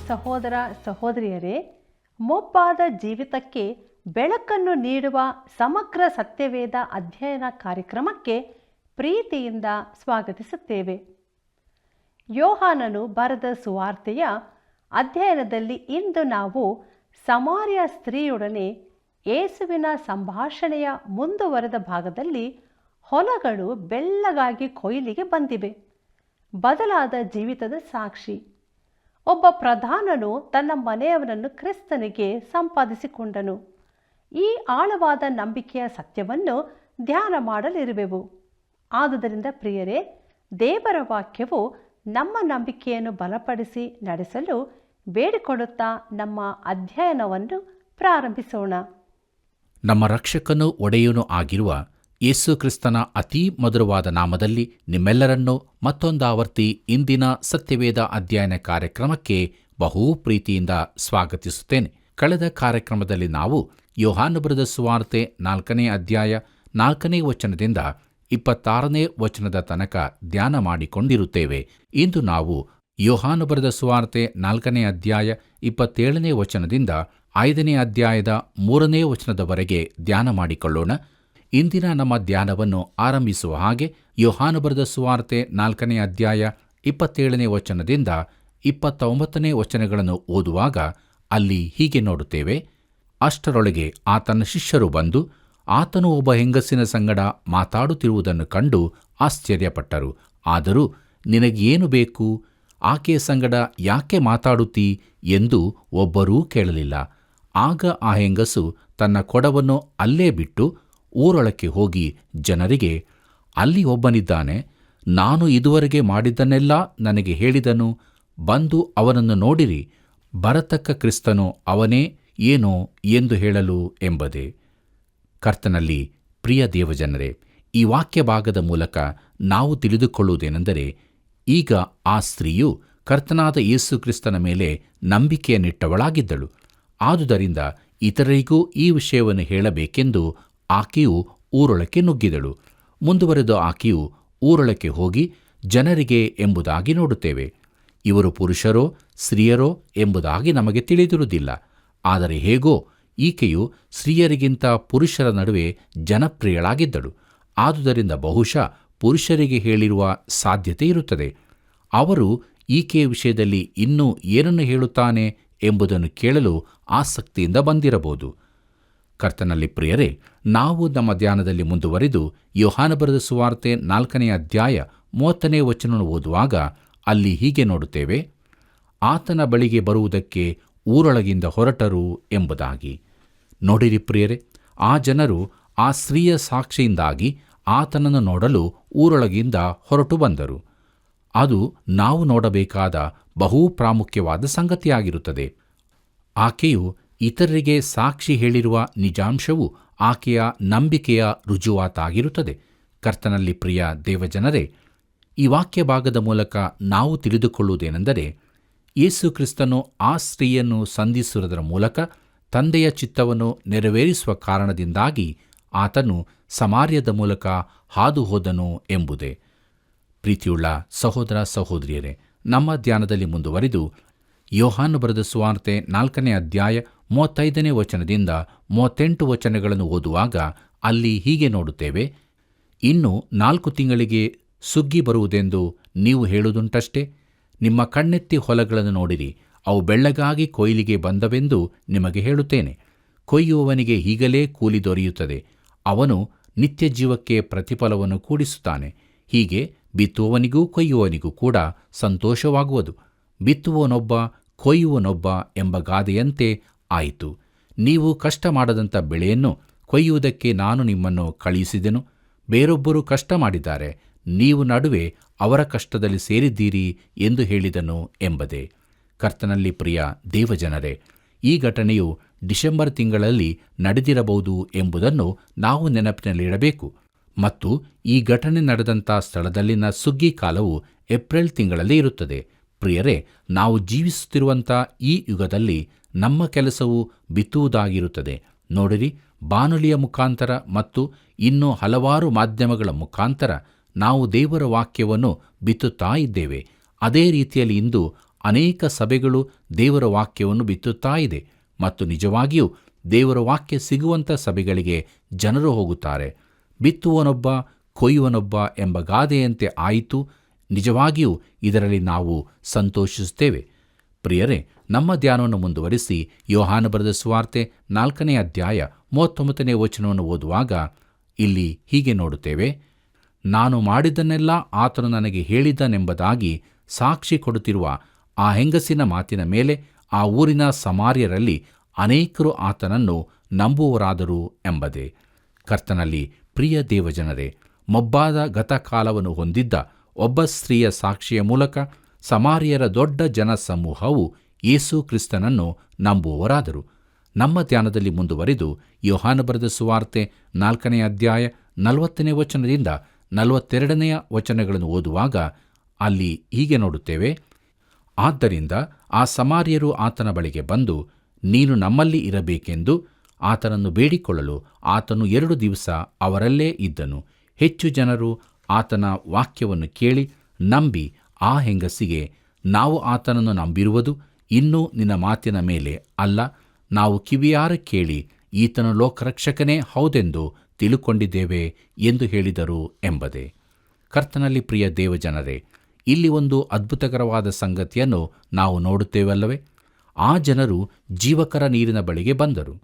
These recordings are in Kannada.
ಸಹೋದರ ಸಹೋದರಿಯರೇ, ಮೊಬ್ಬಾದ ಜೀವಿತಕ್ಕೆ ಬೆಳಕನ್ನು ನೀಡುವ ಸಮಗ್ರ ಸತ್ಯವೇದ ಅಧ್ಯಯನ ಕಾರ್ಯಕ್ರಮಕ್ಕೆ ಪ್ರೀತಿಯಿಂದ ಸ್ವಾಗತಿಸುತ್ತೇವೆ. ಯೋಹಾನನು ಬರೆದ ಸುವಾರ್ತೆಯ ಅಧ್ಯಯನದಲ್ಲಿ ಇಂದು ನಾವು ಸಮಾರ್ಯ ಸ್ತ್ರೀಯೊಡನೆ ಯೇಸುವಿನ ಸಂಭಾಷಣೆಯ ಮುಂದುವರೆದ ಭಾಗದಲ್ಲಿ ಹೊಲಗಳು ಬೆಳ್ಳಗಾಗಿ ಕೊಯ್ಲಿಗೆ ಬಂದಿವೆ. ಬದಲಾದ ಜೀವಿತದ ಸಾಕ್ಷಿ. ಒಬ್ಬ ಪ್ರಧಾನನು ತನ್ನ ಮನೆಯವನನ್ನು ಕ್ರಿಸ್ತನಿಗೆ ಸಂಪಾದಿಸಿಕೊಂಡನು. ಈ ಆಳವಾದ ನಂಬಿಕೆಯ ಸತ್ಯವನ್ನು ಧ್ಯಾನ ಮಾಡಲಿರುವೆವು. ಆದುದರಿಂದ ಪ್ರಿಯರೇ, ದೇವರ ವಾಕ್ಯವು ನಮ್ಮ ನಂಬಿಕೆಯನ್ನು ಬಲಪಡಿಸಿ ನಡೆಸಲು ಬೇಡಿಕೊಳ್ಳುತ್ತಾ ನಮ್ಮ ಅಧ್ಯಯನವನ್ನು ಪ್ರಾರಂಭಿಸೋಣ. ನಮ್ಮ ರಕ್ಷಕನೂ ಒಡೆಯನೂ ಆಗಿರುವ ಯೇಸು ಕ್ರಿಸ್ತನ ಅತೀ ಮಧುರವಾದ ನಾಮದಲ್ಲಿ ನಿಮ್ಮೆಲ್ಲರನ್ನೂ ಮತ್ತೊಂದಾವರ್ತಿ ಇಂದಿನ ಸತ್ಯವೇದ ಅಧ್ಯಯನ ಕಾರ್ಯಕ್ರಮಕ್ಕೆ ಬಹು ಪ್ರೀತಿಯಿಂದ ಸ್ವಾಗತಿಸುತ್ತೇನೆ. ಕಳೆದ ಕಾರ್ಯಕ್ರಮದಲ್ಲಿ ನಾವು ಯೋಹಾನ ಬರೆದ ಸುವಾರ್ತೆ 4ನೇ ಅಧ್ಯಾಯ 4ನೇ ವಚನದಿಂದ 26ನೇ ವಚನದ ತನಕ ಧ್ಯಾನ ಮಾಡಿಕೊಂಡಿರುತ್ತೇವೆ. ಇಂದು ನಾವು ಯೋಹಾನ ಬರೆದ ಸುವಾರ್ತೆ 4ನೇ ಅಧ್ಯಾಯ 27ನೇ ವಚನದಿಂದ 5ನೇ ಅಧ್ಯಾಯದ 3ನೇ ವಚನದವರೆಗೆ ಧ್ಯಾನ ಮಾಡಿಕೊಳ್ಳೋಣ. ಇಂದಿನ ನಮ್ಮ ಧ್ಯಾನವನ್ನು ಆರಂಭಿಸುವ ಹಾಗೆ ಯೋಹಾನ ಬರೆದ ಸುವಾರ್ತೆ 4ನೇ ಅಧ್ಯಾಯ 27ನೇ ವಚನದಿಂದ 29ನೇ ವಚನಗಳನ್ನು ಓದುವಾಗ ಅಲ್ಲಿ ಹೀಗೆ ನೋಡುತ್ತೇವೆ. ಅಷ್ಟರೊಳಗೆ ಆತನ ಶಿಷ್ಯರು ಬಂದು ಆತನು ಒಬ್ಬ ಹೆಂಗಸಿನ ಸಂಗಡ ಮಾತಾಡುತ್ತಿರುವುದನ್ನು ಕಂಡು ಆಶ್ಚರ್ಯಪಟ್ಟರು. ಆದರೂ ನಿನಗೇನು ಬೇಕು, ಆಕೆಯ ಸಂಗಡ ಯಾಕೆ ಮಾತಾಡುತ್ತೀ ಎಂದು ಒಬ್ಬರೂ ಕೇಳಲಿಲ್ಲ. ಆಗ ಆ ಹೆಂಗಸು ತನ್ನ ಕೊಡವನ್ನು ಅಲ್ಲೇ ಬಿಟ್ಟು ಊರೊಳಕ್ಕೆ ಹೋಗಿ ಜನರಿಗೆ, ಅಲ್ಲಿ ಒಬ್ಬನಿದ್ದಾನೆ, ನಾನು ಇದುವರೆಗೆ ಮಾಡಿದ್ದನ್ನೆಲ್ಲ ನನಗೆ ಹೇಳಿದನು, ಬಂದು ಅವನನ್ನು ನೋಡಿರಿ, ಬರತಕ್ಕ ಕ್ರಿಸ್ತನು ಅವನೇ ಏನೋ ಎಂದು ಹೇಳಲು ಎಂಬುದೇ. ಕರ್ತನಲ್ಲಿ ಪ್ರಿಯ ದೇವಜನರೇ, ಈ ವಾಕ್ಯ ಭಾಗದ ಮೂಲಕ ನಾವು ತಿಳಿದುಕೊಳ್ಳುವುದೇನೆಂದರೆ, ಈಗ ಆ ಸ್ತ್ರೀಯು ಕರ್ತನಾದ ಯೇಸು ಕ್ರಿಸ್ತನ ಮೇಲೆ ನಂಬಿಕೆಯನ್ನಿಟ್ಟವಳಾಗಿದ್ದಳು. ಆದುದರಿಂದ ಇತರರಿಗೂ ಈ ವಿಷಯವನ್ನು ಹೇಳಬೇಕೆಂದು ಆಕೆಯು ಊರೊಳಕ್ಕೆ ನುಗ್ಗಿದಳು. ಮುಂದುವರೆದು ಆಕೆಯು ಊರೊಳಕ್ಕೆ ಹೋಗಿ ಜನರಿಗೆ ಎಂಬುದಾಗಿ ನೋಡುತ್ತೇವೆ. ಇವರು ಪುರುಷರೋ ಸ್ತ್ರೀಯರೋ ಎಂಬುದಾಗಿ ನಮಗೆ ತಿಳಿದಿರುವುದಿಲ್ಲ. ಆದರೆ ಹೇಗೋ ಈಕೆಯು ಸ್ತ್ರೀಯರಿಗಿಂತ ಪುರುಷರ ನಡುವೆ ಜನಪ್ರಿಯಳಾಗಿದ್ದಳು. ಆದುದರಿಂದ ಬಹುಶಃ ಪುರುಷರಿಗೆ ಹೇಳಿರುವ ಸಾಧ್ಯತೆ ಇರುತ್ತದೆ. ಅವರು ಈಕೆಯ ವಿಷಯದಲ್ಲಿ ಇನ್ನೂ ಏನನ್ನು ಹೇಳುತ್ತಾನೆ ಎಂಬುದನ್ನು ಕೇಳಲು ಆಸಕ್ತಿಯಿಂದ ಬಂದಿರಬಹುದು. ಕರ್ತನಲ್ಲಿ ಪ್ರಿಯರೇ, ನಾವು ನಮ್ಮ ಧ್ಯಾನದಲ್ಲಿ ಮುಂದುವರಿದು ಯೋಹಾನ ಬರೆದ ಸುವಾರ್ತೆ 4ನೇ ಅಧ್ಯಾಯ 30ನೇ ವಚನವನ್ನು ಓದುವಾಗ ಅಲ್ಲಿ ಹೀಗೆ ನೋಡುತ್ತೇವೆ. ಆತನ ಬಳಿಗೆ ಬರುವುದಕ್ಕೆ ಊರೊಳಗಿಂದ ಹೊರಟರು ಎಂಬುದಾಗಿ. ನೋಡಿರಿ ಪ್ರಿಯರೇ, ಆ ಜನರು ಆ ಸ್ತ್ರೀಯ ಸಾಕ್ಷಿಯಿಂದಾಗಿ ಆತನನ್ನು ನೋಡಲು ಊರೊಳಗಿಂದ ಹೊರಟು ಬಂದರು. ಅದು ನಾವು ನೋಡಬೇಕಾದ ಬಹು ಪ್ರಾಮುಖ್ಯವಾದ ಸಂಗತಿಯಾಗಿರುತ್ತದೆ. ಆಕೆಯು ಇತರರಿಗೆ ಸಾಕ್ಷಿ ಹೇಳಿರುವ ನಿಜಾಂಶವು ಆಕೆಯ ನಂಬಿಕೆಯ ರುಜುವಾತಾಗಿರುತ್ತದೆ. ಕರ್ತನಲ್ಲಿ ಪ್ರಿಯ ದೇವಜನರೇ, ಈ ವಾಕ್ಯ ಭಾಗದ ಮೂಲಕ ನಾವು ತಿಳಿದುಕೊಳ್ಳುವುದೇನೆಂದರೆ, ಯೇಸು ಕ್ರಿಸ್ತನು ಆ ಸ್ತ್ರೀಯನ್ನು ಸಂಧಿಸುವುದರ ಮೂಲಕ ತಂದೆಯ ಚಿತ್ತವನ್ನು ನೆರವೇರಿಸುವ ಕಾರಣದಿಂದಾಗಿ ಆತನು ಸಮಾರ್ಯದ ಮೂಲಕ ಹಾದು ಹೋದನು ಎಂಬುದೇ. ಪ್ರೀತಿಯುಳ್ಳ ಸಹೋದರ ಸಹೋದರಿಯರೇ, ನಮ್ಮ ಧ್ಯಾನದಲ್ಲಿ ಮುಂದುವರಿದು ಯೋಹಾನ ಬರೆದ ಸುವಾರ್ತೆ 4ನೇ ಅಧ್ಯಾಯ 35ನೇ ವಚನದಿಂದ 38 ವಚನಗಳನ್ನು ಓದುವಾಗ ಅಲ್ಲಿ ಹೀಗೆ ನೋಡುತ್ತೇವೆ. ಇನ್ನು 4 ತಿಂಗಳಿಗೆ ಸುಗ್ಗಿ ಬರುವುದೆಂದು ನೀವು ಹೇಳುವುದುಂಟಷ್ಟೇ. ನಿಮ್ಮ ಕಣ್ಣೆತ್ತಿ ಹೊಲಗಳನ್ನು ನೋಡಿರಿ, ಅವು ಬೆಳ್ಳಗಾಗಿ ಕೊಯ್ಲಿಗೆ ಬಂದವೆಂದು ನಿಮಗೆ ಹೇಳುತ್ತೇನೆ. ಕೊಯ್ಯುವವನಿಗೆ ಈಗಲೇ ಕೂಲಿ ದೊರೆಯುತ್ತದೆ, ಅವನು ನಿತ್ಯ ಜೀವಕ್ಕೆ ಪ್ರತಿಫಲವನ್ನು ಕೂಡಿಸುತ್ತಾನೆ. ಹೀಗೆ ಬಿತ್ತುವವನಿಗೂ ಕೊಯ್ಯುವವನಿಗೂ ಕೂಡ ಸಂತೋಷವಾಗುವುದು. ಬಿತ್ತುವವನೊಬ್ಬ ಕೊಯ್ಯುವನೊಬ್ಬ ಎಂಬ ಗಾದೆಯಂತೆ ಆಯಿತು. ನೀವು ಕಷ್ಟ ಮಾಡದಂಥ ಬೆಳೆಯನ್ನು ಕೊಯ್ಯುವುದಕ್ಕೆ ನಾನು ನಿಮ್ಮನ್ನು ಕಳುಹಿಸಿದೆನು. ಬೇರೊಬ್ಬರು ಕಷ್ಟ ಮಾಡಿದ್ದಾರೆ, ನೀವು ನಡುವೆ ಅವರ ಕಷ್ಟದಲ್ಲಿ ಸೇರಿದ್ದೀರಿ ಎಂದು ಹೇಳಿದನು ಎಂಬುದೇ. ಕರ್ತನಲ್ಲಿ ಪ್ರಿಯ ದೇವಜನರೇ, ಈ ಘಟನೆಯು ಡಿಸೆಂಬರ್ ತಿಂಗಳಲ್ಲಿ ನಡೆದಿರಬಹುದು ಎಂಬುದನ್ನು ನಾವು ನೆನಪಿನಲ್ಲಿಡಬೇಕು. ಮತ್ತು ಈ ಘಟನೆ ನಡೆದಂಥ ಸ್ಥಳದಲ್ಲಿನ ಸುಗ್ಗಿ ಕಾಲವು ಏಪ್ರಿಲ್ ತಿಂಗಳಲ್ಲಿ ಇರುತ್ತದೆ. ಪ್ರಿಯರೇ, ನಾವು ಜೀವಿಸುತ್ತಿರುವಂಥ ಈ ಯುಗದಲ್ಲಿ ನಮ್ಮ ಕೆಲಸವು ಬಿತ್ತುವುದಾಗಿರುತ್ತದೆ. ನೋಡಿರಿ, ಬಾನುಲಿಯ ಮುಖಾಂತರ ಮತ್ತು ಇನ್ನೂ ಹಲವಾರು ಮಾಧ್ಯಮಗಳ ಮುಖಾಂತರ ನಾವು ದೇವರ ವಾಕ್ಯವನ್ನು ಬಿತ್ತುತ್ತಾ ಇದ್ದೇವೆ. ಅದೇ ರೀತಿಯಲ್ಲಿ ಇಂದು ಅನೇಕ ಸಭೆಗಳು ದೇವರ ವಾಕ್ಯವನ್ನು ಬಿತ್ತುತ್ತಾ ಇದೆ ಮತ್ತು ನಿಜವಾಗಿಯೂ ದೇವರ ವಾಕ್ಯ ಸಿಗುವಂಥ ಸಭೆಗಳಿಗೆ ಜನರು ಹೋಗುತ್ತಾರೆ. ಬಿತ್ತುವನೊಬ್ಬ ಕೊಯ್ಯುವನೊಬ್ಬ ಎಂಬ ಗಾದೆಯಂತೆ ಆಯಿತು. ನಿಜವಾಗಿಯೂ ಇದರಲ್ಲಿ ನಾವು ಸಂತೋಷಿಸುತ್ತೇವೆ. ಪ್ರಿಯರೇ, ನಮ್ಮ ಧ್ಯಾನವನ್ನು ಮುಂದುವರಿಸಿ ಯೋಹಾನ ಬರೆದ ಸುವಾರ್ತೆ 4ನೇ ಅಧ್ಯಾಯ 39ನೇ ವಚನವನ್ನು ಓದುವಾಗ ಇಲ್ಲಿ ಹೀಗೆ ನೋಡುತ್ತೇವೆ. ನಾನು ಮಾಡಿದ್ದನ್ನೆಲ್ಲ ಆತನು ನನಗೆ ಹೇಳಿದ್ದನೆಂಬುದಾಗಿ ಸಾಕ್ಷಿ ಕೊಡುತ್ತಿರುವ ಆ ಹೆಂಗಸಿನ ಮಾತಿನ ಮೇಲೆ ಆ ಊರಿನ ಸಮಾರ್ಯರಲ್ಲಿ ಅನೇಕರು ಆತನನ್ನು ನಂಬುವರಾದರು ಎಂಬುದೇ. ಕರ್ತನಲ್ಲಿ ಪ್ರಿಯ ದೇವಜನರೇ, ಮೊಬ್ಬಾದ ಗತಕಾಲವನ್ನು ಹೊಂದಿದ್ದ ಒಬ್ಬ ಸ್ತ್ರೀಯ ಸಾಕ್ಷಿಯ ಮೂಲಕ ಸಮಾರ್ಯರ ದೊಡ್ಡ ಜನಸಮೂಹವು ಯೇಸು ಕ್ರಿಸ್ತನನ್ನು ನಂಬುವವರಾದರು. ನಮ್ಮ ಧ್ಯಾನದಲ್ಲಿ ಮುಂದುವರಿದು ಯೋಹಾನ ಬರೆದ ಸುವಾರ್ತೆ 4ನೇ ಅಧ್ಯಾಯ 40ನೇ ವಚನದಿಂದ 42ನೇ ವಚನಗಳನ್ನು ಓದುವಾಗ ಅಲ್ಲಿ ಹೀಗೆ ನೋಡುತ್ತೇವೆ. ಆದ್ದರಿಂದ ಆ ಸಮಾರ್ಯರು ಆತನ ಬಳಿಗೆ ಬಂದು, ನೀನು ನಮ್ಮಲ್ಲಿ ಇರಬೇಕೆಂದು ಆತನನ್ನು ಬೇಡಿಕೊಳ್ಳಲು ಆತನು 2 ದಿವಸ ಅವರಲ್ಲೇ ಇದ್ದನು. ಹೆಚ್ಚು ಜನರು ಆತನ ವಾಕ್ಯವನ್ನು ಕೇಳಿ ನಂಬಿ ಆ ಹೆಂಗಸಿಗೆ, ನಾವು ಆತನನ್ನು ನಂಬಿರುವುದು ಇನ್ನೂ ನಿನ್ನ ಮಾತಿನ ಮೇಲೆ ಅಲ್ಲ, ನಾವು ಕಿವಿಯಾರ ಕೇಳಿ ಈತನು ಲೋಕರಕ್ಷಕನೇ ಹೌದೆಂದು ತಿಳುಕೊಂಡಿದ್ದೇವೆ ಎಂದು ಹೇಳಿದರು ಎಂಬುದೇ. ಕರ್ತನಲ್ಲಿ ಪ್ರಿಯ ದೇವಜನರೇ, ಇಲ್ಲಿ ಒಂದು ಅದ್ಭುತಕರವಾದ ಸಂಗತಿಯನ್ನು ನಾವು ನೋಡುತ್ತೇವಲ್ಲವೇ? ಆ ಜನರು ಜೀವಕರ ನೀರಿನ ಬಳಿಗೆ ಬಂದರು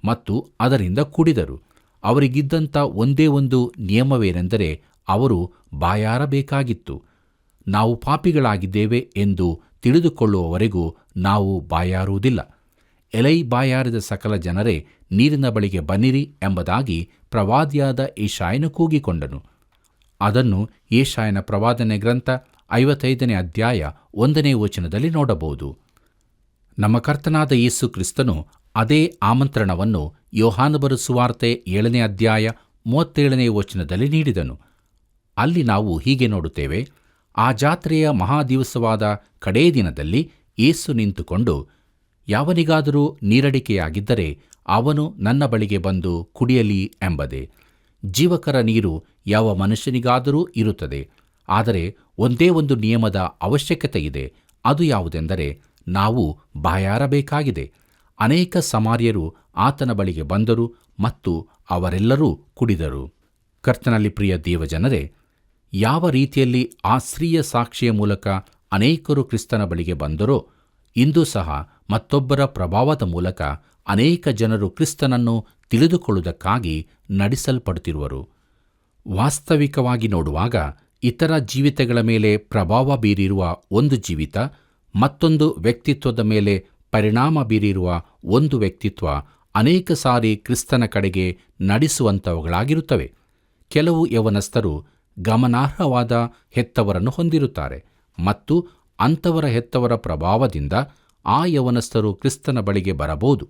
ಮತ್ತು ಅದರಿಂದ ಕುಡಿದರು. ಅವರಿಗಿದ್ದಂಥ ಒಂದೇ ಒಂದು ನಿಯಮವೇನೆಂದರೆ ಅವರು ಬಾಯಾರಬೇಕಾಗಿತ್ತು. ನಾವು ಪಾಪಿಗಳಾಗಿದ್ದೇವೆ ಎಂದು ತಿಳಿದುಕೊಳ್ಳುವವರೆಗೂ ನಾವು ಬಾಯಾರುವುದಿಲ್ಲ. ಎಲೈ ಬಾಯಾರಿದ ಸಕಲ ಜನರೇ, ನೀರಿನ ಬಳಿಗೆ ಬನ್ನಿರಿ ಎಂಬುದಾಗಿ ಪ್ರವಾದಿಯಾದ ಯೆಶಾಯನು ಕೂಗಿಕೊಂಡನು. ಅದನ್ನು ಯೆಶಾಯನ ಪ್ರವಾದನೆ ಗ್ರಂಥ 55ನೇ ಅಧ್ಯಾಯ 1ನೇ ವಚನದಲ್ಲಿ ನೋಡಬಹುದು. ನಮ್ಮ ಕರ್ತನಾದ ಯೇಸು ಕ್ರಿಸ್ತನು ಅದೇ ಆಮಂತ್ರಣವನ್ನು ಯೋಹಾನ ಬರೆದ ಸುವಾರ್ತೆ 7ನೇ ಅಧ್ಯಾಯ 37ನೇ ವಚನದಲ್ಲಿ ನೀಡಿದನು. ಅಲ್ಲಿ ನಾವು ಹೀಗೆ ನೋಡುತ್ತೇವೆ. ಆ ಜಾತ್ರೆಯ ಮಹಾದಿವಸವಾದ ಕಡೇ ದಿನದಲ್ಲಿ ಯೇಸು ನಿಂತುಕೊಂಡು, ಯಾವನಿಗಾದರೂ ನೀರಡಿಕೆಯಾಗಿದ್ದರೆ ಅವನು ನನ್ನ ಬಳಿಗೆ ಬಂದು ಕುಡಿಯಲಿ ಎಂಬುದೇ. ಜೀವಕರ ನೀರು ಯಾವ ಮನುಷ್ಯನಿಗಾದರೂ ಇರುತ್ತದೆ. ಆದರೆ ಒಂದೇ ಒಂದು ನಿಯಮದ ಅವಶ್ಯಕತೆ ಇದೆ. ಅದು ಯಾವುದೆಂದರೆ ನಾವು ಬಾಯಾರಬೇಕಾಗಿದೆ. ಅನೇಕ ಸಮಾರ್ಯರು ಆತನ ಬಳಿಗೆ ಬಂದರು ಮತ್ತು ಅವರೆಲ್ಲರೂ ಕುಡಿದರು. ಕರ್ತನಲ್ಲಿ ಪ್ರಿಯ ದೇವಜನರೇ, ಯಾವ ರೀತಿಯಲ್ಲಿ ಆ ಸ್ತ್ರೀಯ ಸಾಕ್ಷಿಯ ಮೂಲಕ ಅನೇಕರು ಕ್ರಿಸ್ತನ ಬಳಿಗೆ ಬಂದರೋ, ಇಂದು ಸಹ ಮತ್ತೊಬ್ಬರ ಪ್ರಭಾವದ ಮೂಲಕ ಅನೇಕ ಜನರು ಕ್ರಿಸ್ತನನ್ನು ತಿಳಿದುಕೊಳ್ಳುವುದಕ್ಕಾಗಿ ನಡೆಸಲ್ಪಡುತ್ತಿರುವರು. ವಾಸ್ತವಿಕವಾಗಿ ನೋಡುವಾಗ ಇತರ ಜೀವಿತಗಳ ಮೇಲೆ ಪ್ರಭಾವ ಬೀರಿರುವ ಒಂದು ಜೀವಿತ ಮತ್ತೊಂದು ವ್ಯಕ್ತಿತ್ವದ ಮೇಲೆ ಪರಿಣಾಮ ಬೀರಿರುವ ಒಂದು ವ್ಯಕ್ತಿತ್ವ ಅನೇಕ ಸಾರಿ ಕ್ರಿಸ್ತನ ಕಡೆಗೆ ನಡೆಸುವಂಥವುಗಳಾಗಿರುತ್ತವೆ. ಕೆಲವು ಯವನಸ್ಥರು ಗಮನಾರ್ಹವಾದ ಹೆತ್ತವರನ್ನು ಹೊಂದಿರುತ್ತಾರೆ ಮತ್ತು ಅಂಥವರ ಹೆತ್ತವರ ಪ್ರಭಾವದಿಂದ ಆ ಯವನಸ್ಥರು ಕ್ರಿಸ್ತನ ಬಳಿಗೆ ಬರಬಹುದು.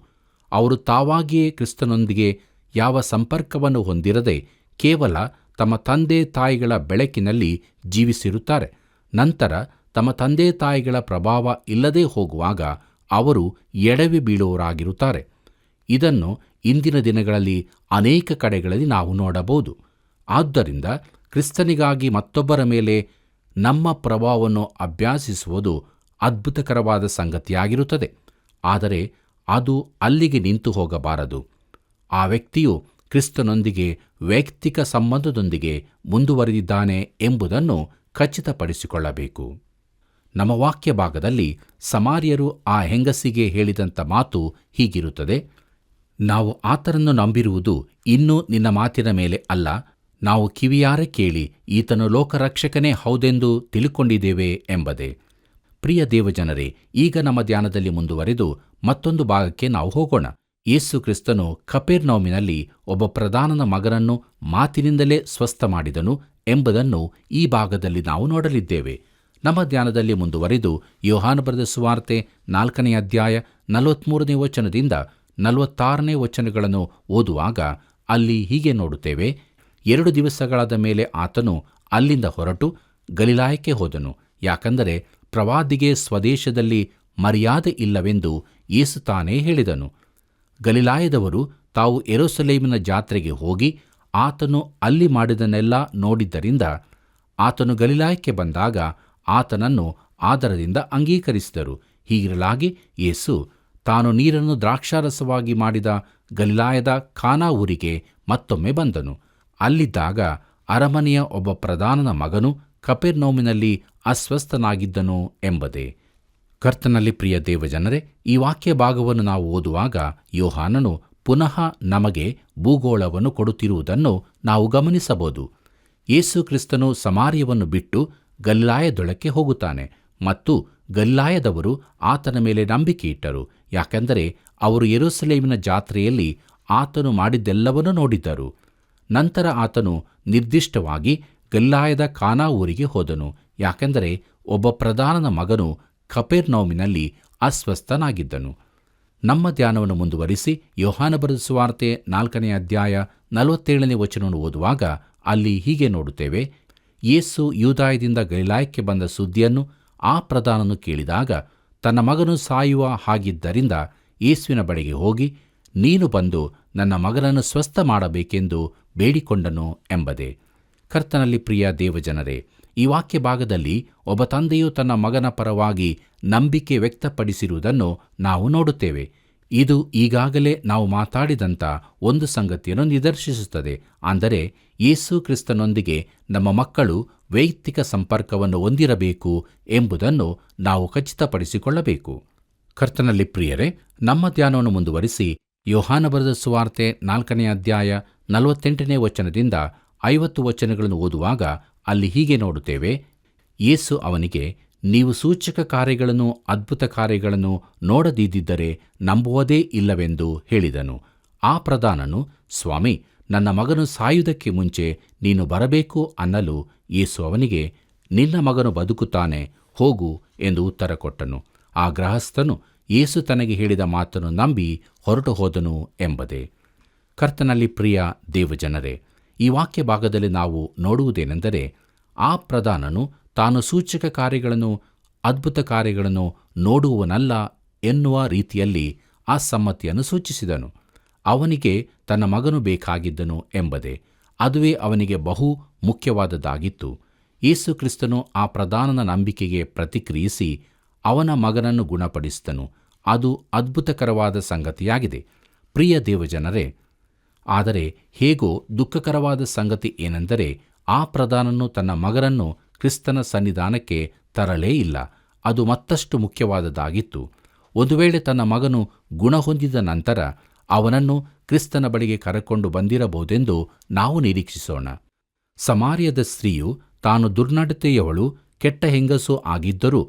ಅವರು ತಾವಾಗಿಯೇ ಕ್ರಿಸ್ತನೊಂದಿಗೆ ಯಾವ ಸಂಪರ್ಕವನ್ನು ಹೊಂದಿರದೆ ಕೇವಲ ತಮ್ಮ ತಂದೆ ತಾಯಿಗಳ ಬೆಳಕಿನಲ್ಲಿ ಜೀವಿಸಿರುತ್ತಾರೆ. ನಂತರ ತಮ್ಮ ತಂದೆ ತಾಯಿಗಳ ಪ್ರಭಾವ ಇಲ್ಲದೆ ಹೋಗುವಾಗ ಅವರು ಎಡವಿ ಬೀಳುವವರಾಗಿರುತ್ತಾರೆ. ಇದನ್ನು ಇಂದಿನ ದಿನಗಳಲ್ಲಿ ಅನೇಕ ಕಡೆಗಳಲ್ಲಿ ನಾವು ನೋಡಬಹುದು. ಆದ್ದರಿಂದ ಕ್ರಿಸ್ತನಿಗಾಗಿ ಮತ್ತೊಬ್ಬರ ಮೇಲೆ ನಮ್ಮ ಪ್ರಭಾವವನ್ನು ಅಭ್ಯಾಸಿಸುವುದು ಅದ್ಭುತಕರವಾದ ಸಂಗತಿಯಾಗಿರುತ್ತದೆ. ಆದರೆ ಅದು ಅಲ್ಲಿಗೆ ನಿಂತು ಹೋಗಬಾರದು. ಆ ವ್ಯಕ್ತಿಯು ಕ್ರಿಸ್ತನೊಂದಿಗೆ ವೈಯಕ್ತಿಕ ಸಂಬಂಧದೊಂದಿಗೆ ಮುಂದುವರೆದಿದ್ದಾನೆ ಎಂಬುದನ್ನು ಖಚಿತಪಡಿಸಿಕೊಳ್ಳಬೇಕು. ನಮ್ಮ ವಾಕ್ಯ ಭಾಗದಲ್ಲಿ ಸಮಾರ್ಯರು ಆ ಹೆಂಗಸಿಗೆ ಹೇಳಿದಂಥ ಮಾತು ಹೀಗಿರುತ್ತದೆ. ನಾವು ಆತನನ್ನು ನಂಬಿರುವುದು ಇನ್ನೂ ನಿನ್ನ ಮಾತಿನ ಮೇಲೆ ಅಲ್ಲ, ನಾವು ಕಿವಿಯಾರೆ ಕೇಳಿ ಈತನು ಲೋಕರಕ್ಷಕನೇ ಹೌದೆಂದು ತಿಳುಕೊಂಡಿದ್ದೇವೆ ಎಂಬುದೇ. ಪ್ರಿಯ ದೇವಜನರೇ, ಈಗ ನಮ್ಮ ಧ್ಯಾನದಲ್ಲಿ ಮುಂದುವರೆದು ಮತ್ತೊಂದು ಭಾಗಕ್ಕೆ ನಾವು ಹೋಗೋಣ. ಯೇಸು ಕ್ರಿಸ್ತನು ಕಪೆರ್ನೌಮಿನಲ್ಲಿ ಒಬ್ಬ ಪ್ರಧಾನನ ಮಗನನ್ನು ಮಾತಿನಿಂದಲೇ ಸ್ವಸ್ಥ ಮಾಡಿದನು ಎಂಬುದನ್ನು ಈ ಭಾಗದಲ್ಲಿ ನಾವು ನೋಡಲಿದ್ದೇವೆ. ನಮ್ಮ ಧ್ಯಾನದಲ್ಲಿ ಮುಂದುವರೆದು ಯೋಹಾನ ಬರೆದ ಸುವಾರ್ತೆ 4ನೇ ಅಧ್ಯಾಯ 43ನೇ ವಚನದಿಂದ 46ನೇ ವಚನಗಳನ್ನು ಓದುವಾಗ ಅಲ್ಲಿ ಹೀಗೆ ನೋಡುತ್ತೇವೆ. 2 ದಿವಸಗಳಾದ ಮೇಲೆ ಆತನು ಅಲ್ಲಿಂದ ಹೊರಟು ಗಲಿಲಾಯಕ್ಕೆ ಹೋದನು. ಯಾಕಂದರೆ ಪ್ರವಾದಿಗೆ ಸ್ವದೇಶದಲ್ಲಿ ಮರ್ಯಾದೆ ಇಲ್ಲವೆಂದು ಯೇಸು ತಾನೇ ಹೇಳಿದನು. ಗಲಿಲಾಯದವರು ತಾವು ಯೆರೂಸಲೇಮಿನ ಜಾತ್ರೆಗೆ ಹೋಗಿ ಆತನು ಅಲ್ಲಿ ಮಾಡಿದನ್ನೆಲ್ಲ ನೋಡಿದ್ದರಿಂದ ಆತನು ಗಲಿಲಾಯಕ್ಕೆ ಬಂದಾಗ ಆತನನ್ನು ಆದರದಿಂದ ಅಂಗೀಕರಿಸಿದರು. ಹೀಗಿರಲಾಗಿ ಯೇಸು ತಾನು ನೀರನ್ನು ದ್ರಾಕ್ಷಾರಸವಾಗಿ ಮಾಡಿದ ಗಲಿಲಾಯದ ಕಾನಾ ಊರಿಗೆ ಮತ್ತೊಮ್ಮೆ ಬಂದನು. ಅಲ್ಲಿದ್ದಾಗ ಅರಮನೆಯ ಒಬ್ಬ ಪ್ರಧಾನನ ಮಗನು ಕಪೆರ್ನೌಮಿನಲ್ಲಿ ಅಸ್ವಸ್ಥನಾಗಿದ್ದನು ಎಂಬುದೇ. ಕರ್ತನಲ್ಲಿ ಪ್ರಿಯ ದೇವಜನರೇ, ಈ ವಾಕ್ಯ ಭಾಗವನ್ನು ನಾವು ಓದುವಾಗ ಯೋಹಾನನು ಪುನಃ ನಮಗೆ ಭೂಗೋಳವನ್ನು ಕೊಡುತ್ತಿರುವುದನ್ನು ನಾವು ಗಮನಿಸಬಹುದು. ಯೇಸು ಕ್ರಿಸ್ತನು ಸಮಾರ್ಯವನ್ನು ಬಿಟ್ಟು ಗಲಿಲಾಯದೊಳಕ್ಕೆ ಹೋಗುತ್ತಾನೆ ಮತ್ತು ಗಲಿಲಾಯದವರು ಆತನ ಮೇಲೆ ನಂಬಿಕೆ ಇಟ್ಟರು. ಯಾಕೆಂದರೆ ಅವರು ಯೆರೂಸಲೇಮಿನ ಜಾತ್ರೆಯಲ್ಲಿ ಆತನು ಮಾಡಿದ್ದೆಲ್ಲವನ್ನೂ ನೋಡಿದ್ದರು. ನಂತರ ಆತನು ನಿರ್ದಿಷ್ಟವಾಗಿ ಗಲಿಲಾಯದ ಕಾನಾ ಊರಿಗೆ ಹೋದನು. ಯಾಕೆಂದರೆ ಒಬ್ಬ ಪ್ರಧಾನನ ಮಗನು ಕಪೆರ್ನೌಮಿನಲ್ಲಿ ಅಸ್ವಸ್ಥನಾಗಿದ್ದನು. ನಮ್ಮ ಧ್ಯಾನವನ್ನು ಮುಂದುವರಿಸಿ ಯೋಹಾನ ಬರೆದ ಸುವಾರ್ತೆ 4ನೇ ಅಧ್ಯಾಯ 47ನೇ ವಚನವನ್ನು ಓದುವಾಗ ಅಲ್ಲಿ ಹೀಗೆ ನೋಡುತ್ತೇವೆ. ಯೇಸು ಯೂದಾಯದಿಂದ ಗಲಿಲಾಯಕ್ಕೆ ಬಂದ ಸುದ್ದಿಯನ್ನು ಆ ಪ್ರಧಾನನು ಕೇಳಿದಾಗ ತನ್ನ ಮಗನು ಸಾಯುವ ಹಾಗಿದ್ದರಿಂದ ಯೇಸುವಿನ ಬಳಿಗೆ ಹೋಗಿ, ನೀನು ಬಂದು ನನ್ನ ಮಗನನ್ನು ಸ್ವಸ್ಥ ಮಾಡಬೇಕೆಂದು ಬೇಡಿಕೊಂಡನು ಎಂಬುದೇ. ಕರ್ತನಲ್ಲಿ ಪ್ರಿಯ ದೇವಜನರೇ, ಈ ವಾಕ್ಯ ಭಾಗದಲ್ಲಿ ಒಬ್ಬ ತಂದೆಯು ತನ್ನ ಮಗನ ಪರವಾಗಿ ನಂಬಿಕೆ ವ್ಯಕ್ತಪಡಿಸಿರುವುದನ್ನು ನಾವು ನೋಡುತ್ತೇವೆ. ಇದು ಈಗಾಗಲೇ ನಾವು ಮಾತಾಡಿದಂಥ ಒಂದು ಸಂಗತಿಯನ್ನು ನಿದರ್ಶಿಸುತ್ತದೆ. ಅಂದರೆ ಯೇಸು ಕ್ರಿಸ್ತನೊಂದಿಗೆ ನಮ್ಮ ಮಕ್ಕಳು ವೈಯಕ್ತಿಕ ಸಂಪರ್ಕವನ್ನು ಹೊಂದಿರಬೇಕು ಎಂಬುದನ್ನು ನಾವು ಖಚಿತಪಡಿಸಿಕೊಳ್ಳಬೇಕು. ಕರ್ತನಲ್ಲಿ ಪ್ರಿಯರೇ, ನಮ್ಮ ಧ್ಯಾನವನ್ನು ಮುಂದುವರಿಸಿ ಯೋಹಾನ ಬರೆದ ಸುವಾರ್ತೆ 4ನೇ ಅಧ್ಯಾಯ 48ನೇ ವಚನದಿಂದ 50 ವಚನಗಳನ್ನು ಓದುವಾಗ ಅಲ್ಲಿ ಹೀಗೆ ನೋಡುತ್ತೇವೆ. ಯೇಸು ಅವನಿಗೆ, ನೀವು ಸೂಚಕ ಕಾರ್ಯಗಳನ್ನು ಅದ್ಭುತ ಕಾರ್ಯಗಳನ್ನು ನೋಡದಿದ್ದರೆ ನಂಬುವುದೇ ಇಲ್ಲವೆಂದು ಹೇಳಿದನು. ಆ ಪ್ರಧಾನನು, ಸ್ವಾಮಿ, ನನ್ನ ಮಗನು ಸಾಯುವುದಕ್ಕೆ ಮುಂಚೆ ನೀನು ಬರಬೇಕು ಅನ್ನಲು ಯೇಸು ಅವನಿಗೆ, ನಿನ್ನ ಮಗನು ಬದುಕುತ್ತಾನೆ, ಹೋಗು ಎಂದು ಉತ್ತರ ಕೊಟ್ಟನು. ಆ ಗೃಹಸ್ಥನು ಯೇಸು ತನಗೆ ಹೇಳಿದ ಮಾತನ್ನು ನಂಬಿ ಹೊರಟು ಹೋದನು ಎಂಬುದೇ. ಕರ್ತನಲ್ಲಿ ಪ್ರಿಯ ದೇವಜನರೇ, ಈ ವಾಕ್ಯ ಭಾಗದಲ್ಲಿ ನಾವು ನೋಡುವುದೇನೆಂದರೆ, ಆ ಪ್ರಧಾನನು ತಾನು ಸೂಚಕ ಕಾರ್ಯಗಳನ್ನು ಅದ್ಭುತ ಕಾರ್ಯಗಳನ್ನು ನೋಡುವವನಲ್ಲ ಎನ್ನುವ ರೀತಿಯಲ್ಲಿ ಆ ಸಮ್ಮತಿಯನ್ನು ಸೂಚಿಸಿದನು. ಅವನಿಗೆ ತನ್ನ ಮಗನು ಬೇಕಾಗಿದ್ದನು ಎಂಬುದೇ. ಅದುವೇ ಅವನಿಗೆ ಬಹು ಮುಖ್ಯವಾದದ್ದಾಗಿತ್ತು. ಯೇಸು ಕ್ರಿಸ್ತನು ಆ ಪ್ರಧಾನನ ನಂಬಿಕೆಗೆ ಪ್ರತಿಕ್ರಿಯಿಸಿ ಅವನ ಮಗನನ್ನು ಗುಣಪಡಿಸಿದನು. ಅದು ಅದ್ಭುತಕರವಾದ ಸಂಗತಿಯಾಗಿದೆ. ಪ್ರಿಯ ದೇವಜನರೇ, ಆದರೆ ಹೇಗೋ ದುಃಖಕರವಾದ ಸಂಗತಿ ಏನೆಂದರೆ, ಆ ಪ್ರಧಾನನು ತನ್ನ ಮಗನನ್ನು ಕ್ರಿಸ್ತನ ಸನ್ನಿಧಾನಕ್ಕೆ ತರಲೇ ಇಲ್ಲ. ಅದು ಮತ್ತಷ್ಟು ಮುಖ್ಯವಾದದ್ದಾಗಿತ್ತು. ಒಂದು ವೇಳೆ ತನ್ನ ಮಗನು ಗುಣ ಹೊಂದಿದ ನಂತರ ಅವನನ್ನು ಕ್ರಿಸ್ತನ ಬಳಿಗೆ ಕರೆಕೊಂಡು ಬಂದಿರಬಹುದೆಂದು ನಾವು ನಿರೀಕ್ಷಿಸೋಣ. ಸಮಾರ್ಯದ ಸ್ತ್ರೀಯು ತಾನು ದುರ್ನಡತೆಯವಳು, ಕೆಟ್ಟ ಹೆಂಗಸು ಆಗಿದ್ದರೂ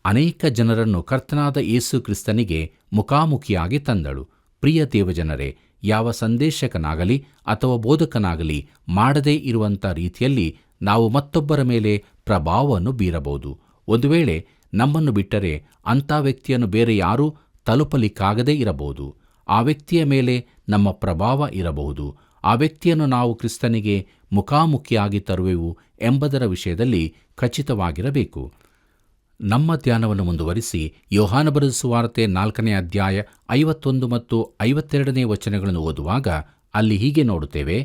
ಅನೇಕ ಜನರನ್ನು ಕರ್ತನಾದ ಯೇಸು ಕ್ರಿಸ್ತನಿಗೆ ಮುಖಾಮುಖಿಯಾಗಿ ತಂದಳು. ಪ್ರಿಯ ದೇವಜನರೇ, ಯಾವ ಸಂದೇಶಕನಾಗಲಿ ಅಥವಾ ಬೋಧಕನಾಗಲಿ ಮಾಡದೇ ಇರುವಂಥ ರೀತಿಯಲ್ಲಿ ನಾವು ಮತ್ತೊಬ್ಬರ ಮೇಲೆ ಪ್ರಭಾವವನ್ನು ಬೀರಬಹುದು. ಒಂದು ವೇಳೆ ನಮ್ಮನ್ನು ಬಿಟ್ಟರೆ ಅಂಥ ವ್ಯಕ್ತಿಯನ್ನು ಬೇರೆ ಯಾರೂ ತಲುಪಲಿಕ್ಕಾಗದೇ ಇರಬಹುದು. ಆ ವ್ಯಕ್ತಿಯ ಮೇಲೆ ನಮ್ಮ ಪ್ರಭಾವ ಇರಬಹುದು. ಆ ವ್ಯಕ್ತಿಯನ್ನು ನಾವು ಕ್ರಿಸ್ತನಿಗೆ ಮುಖಾಮುಖಿಯಾಗಿ ತರುವೆವು ಎಂಬುದರ ವಿಷಯದಲ್ಲಿ ಖಚಿತವಾಗಿರಬೇಕು. ನಮ್ಮ ಧ್ಯಾನವನ್ನು ಮುಂದುವರಿಸಿ ಯೋಹಾನ ಬರೆದ ಸುವಾರ್ತೆ 4ನೇ ಅಧ್ಯಾಯ 51 ಮತ್ತು 52ನೇ ವಚನಗಳನ್ನು ಓದುವಾಗ ಅಲ್ಲಿ ಹೀಗೆ ನೋಡುತ್ತೇವೆ.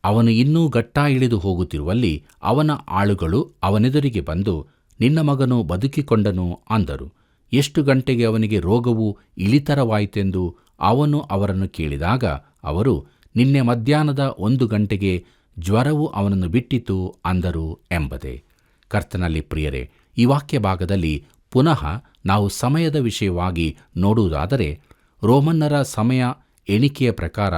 ಅವನು ಇನ್ನೂ ಗಟ್ಟಾ ಇಳಿದು ಹೋಗುತ್ತಿರುವಲ್ಲಿ ಅವನ ಆಳುಗಳು ಅವನೆದುರಿಗೆ ಬಂದು, ನಿನ್ನ ಮಗನು ಬದುಕಿಕೊಂಡನು ಅಂದರು. ಎಷ್ಟು ಗಂಟೆಗೆ ಅವನಿಗೆ ರೋಗವು ಇಳಿತರವಾಯಿತೆಂದು ಅವನು ಅವರನ್ನು ಕೇಳಿದಾಗ ಅವರು, ನಿನ್ನೆ ಮಧ್ಯಾಹ್ನದ 1 ಗಂಟೆಗೆ ಜ್ವರವು ಅವನನ್ನು ಬಿಟ್ಟಿತು ಅಂದರು ಎಂಬುದೇ. ಕರ್ತನಲ್ಲಿ ಪ್ರಿಯರೇ, ಈ ವಾಕ್ಯ ಭಾಗದಲ್ಲಿ ಪುನಃ ನಾವು ಸಮಯದ ವಿಷಯವಾಗಿ ನೋಡುವುದಾದರೆ, ರೋಮನ್ನರ ಸಮಯ ಎಣಿಕೆಯ ಪ್ರಕಾರ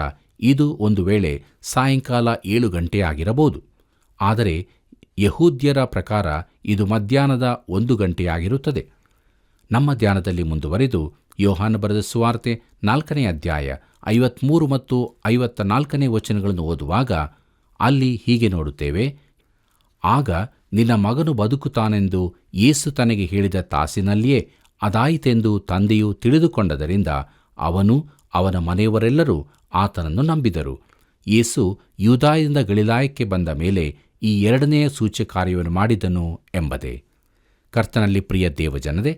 ಇದು ಒಂದು ವೇಳೆ ಸಾಯಂಕಾಲ 7 ಗಂಟೆಯಾಗಿರಬಹುದು. ಆದರೆ ಯಹೂದ್ಯರ ಪ್ರಕಾರ ಇದು ಮಧ್ಯಾಹ್ನದ 1 ಗಂಟೆಯಾಗಿರುತ್ತದೆ. ನಮ್ಮ ಧ್ಯಾನದಲ್ಲಿ ಮುಂದುವರೆದು ಯೋಹಾನ ಬರೆದ ಸುವಾರ್ತೆ 4ನೇ ಅಧ್ಯಾಯ 53 ಮತ್ತು 54ನೇ ವಚನಗಳನ್ನು ಓದುವಾಗ ಅಲ್ಲಿ ಹೀಗೆ ನೋಡುತ್ತೇವೆ. ಆಗ ನಿನ್ನ ಮಗನು ಬದುಕುತ್ತಾನೆಂದು ಯೇಸು ತನಗೆ ಹೇಳಿದ ತಾಸಿನಲ್ಲಿಯೇ ಅದಾಯಿತೆಂದು ತಂದೆಯು ತಿಳಿದುಕೊಂಡದರಿಂದ ಅವನು ಅವನ ಮನೆಯವರೆಲ್ಲರೂ ಆತನನ್ನು ನಂಬಿದರು. ಯೇಸು ಯೂದಾಯದಿಂದ ಗಲಿಲಾಯಕ್ಕೆ ಬಂದ ಮೇಲೆ ಈ 2ನೇ ಸೂಚಕಾರ್ಯವನ್ನು ಮಾಡಿದನು ಎಂಬುದೇ. ಕರ್ತನಲ್ಲಿ ಪ್ರಿಯ ದೇವಜನರೇ,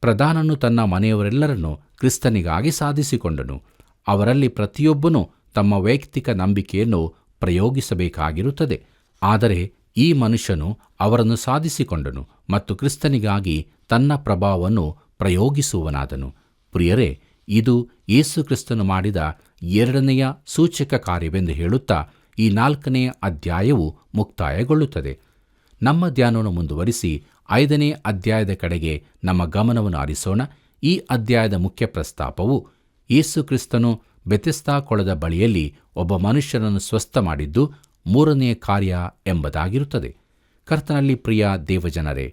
ಪ್ರಧಾನನು ತನ್ನ ಮನೆಯವರೆಲ್ಲರನ್ನು ಕ್ರಿಸ್ತನಿಗಾಗಿ ಸಾಧಿಸಿಕೊಂಡನು. ಅವರಲ್ಲಿ ಪ್ರತಿಯೊಬ್ಬನೂ ತಮ್ಮ ವೈಯಕ್ತಿಕ ನಂಬಿಕೆಯನ್ನು ಪ್ರಯೋಗಿಸಬೇಕಾಗಿರುತ್ತದೆ. ಆದರೆ ಈ ಮನುಷ್ಯನು ಅವರನ್ನು ಸಾಧಿಸಿಕೊಂಡನು ಮತ್ತು ಕ್ರಿಸ್ತನಿಗಾಗಿ ತನ್ನ ಪ್ರಭಾವವನ್ನು ಪ್ರಯೋಗಿಸುವನಾದನು. ಪ್ರಿಯರೇ, ಇದು ಯೇಸು ಕ್ರಿಸ್ತನು ಮಾಡಿದ ಎರಡನೆಯ ಸೂಚಕ ಕಾರ್ಯವೆಂದು ಹೇಳುತ್ತಾ ಈ 4ನೇ ಅಧ್ಯಾಯವು ಮುಕ್ತಾಯಗೊಳ್ಳುತ್ತದೆ. ನಮ್ಮ ಧ್ಯಾನವನ್ನು ಮುಂದುವರಿಸಿ 5ನೇ ಅಧ್ಯಾಯದ ಕಡೆಗೆ ನಮ್ಮ ಗಮನವನ್ನು ಹರಿಸೋಣ. ಈ ಅಧ್ಯಾಯದ ಮುಖ್ಯ ಪ್ರಸ್ತಾಪವು ಯೇಸು ಕ್ರಿಸ್ತನು ಬೆಥೆಸ್ದಾ ಕೊಳದ ಬಳಿಯಲ್ಲಿ ಒಬ್ಬ ಮನುಷ್ಯನನ್ನು ಸ್ವಸ್ಥ ಮಾಡಿದ್ದು 3ನೇ ಕಾರ್ಯ ಎಂಬುದಾಗಿರುತ್ತದೆ. ಕರ್ತನಲ್ಲಿ ಪ್ರಿಯ ದೇವಜನರೇ,